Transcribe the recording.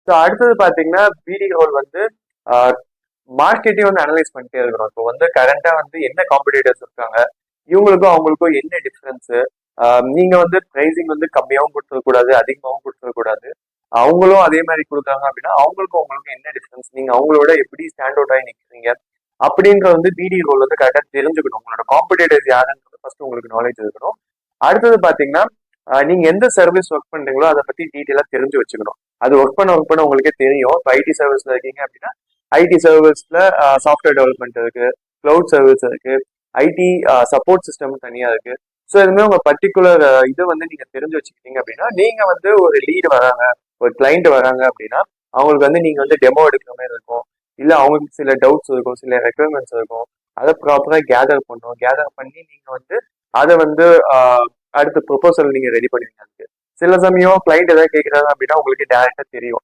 So அடுத்தது பாத்தீங்கன்னா பிடி ரோல் வந்து மார்க்கெட்டையும் வந்து அனலைஸ் பண்ணிட்டே இருக்கிறோம். இப்போ வந்து கரண்டா வந்து என்ன காம்படிட்டர்ஸ் இருக்காங்க, இவங்களுக்கும் அவங்களுக்கும் என்ன டிஃபரன்ஸ். நீங்க வந்து பிரைசிங் வந்து கம்மியாகவும் கொடுத்துடக்கூடாது, அதிகமாகவும் கொடுத்துடக்கூடாது. அவங்களும் அதே மாதிரி கொடுக்குறாங்க அப்படின்னா அவங்களுக்கும் அவங்களுக்கும் என்ன டிஃபரன்ஸ், நீங்க அவங்களோட எப்படி ஸ்டாண்ட் அவுட் ஆகி நிற்கிறீங்க அப்படின்ற வந்து பிடி ரோல் வந்து கரெக்டாக தெரிஞ்சுக்கணும். உங்களோட காம்படிட்டர்ஸ் யாருன்றது ஃபர்ஸ்ட் உங்களுக்கு நாலேஜ் இருக்கணும். அடுத்தது பாத்தீங்கன்னா நீங்க எந்த சர்வீஸ் ஒர்க் பண்றீங்களோ அதை பத்தி டீட்டெயிலா தெரிஞ்சு வச்சுக்கணும். அது ஒர்க் பண்ண உங்களுக்கே தெரியும். இப்போ ஐடி சர்வீஸ்ல இருக்கீங்க அப்படின்னா ஐடி சர்வீஸ்ல சாஃப்ட்வேர் டெவலப்மெண்ட் இருக்கு, கிளவுட் சர்வீஸ் இருக்கு, ஐடி சப்போர்ட் சிஸ்டம் தனியா இருக்கு. ஸோ இதுமாதிரி உங்க பர்டிகுலர் இதை வந்து நீங்க தெரிஞ்சு வச்சுக்கிட்டீங்க அப்படின்னா நீங்க வந்து ஒரு லீடு வராங்க, ஒரு கிளைண்ட் வராங்க அப்படின்னா அவங்களுக்கு வந்து நீங்க வந்து டெமோ எடுக்கிற மாதிரி இருக்கும். இல்ல அவங்களுக்கு சில டவுட்ஸ் இருக்கும், சில ரெக்குவயர்மெண்ட்ஸ் இருக்கும். அதை ப்ராப்பரா கேதர் பண்ணி நீங்க வந்து அதை வந்து அடுத்த ப்ரொபோசல் நீங்க ரெடி பண்ணுவீங்க. அதுக்கு சில சமயம் கிளைண்ட் ஏதாவது கேட்கறாங்க அப்படின்னா உங்களுக்கு டேரக்டா தெரியும்.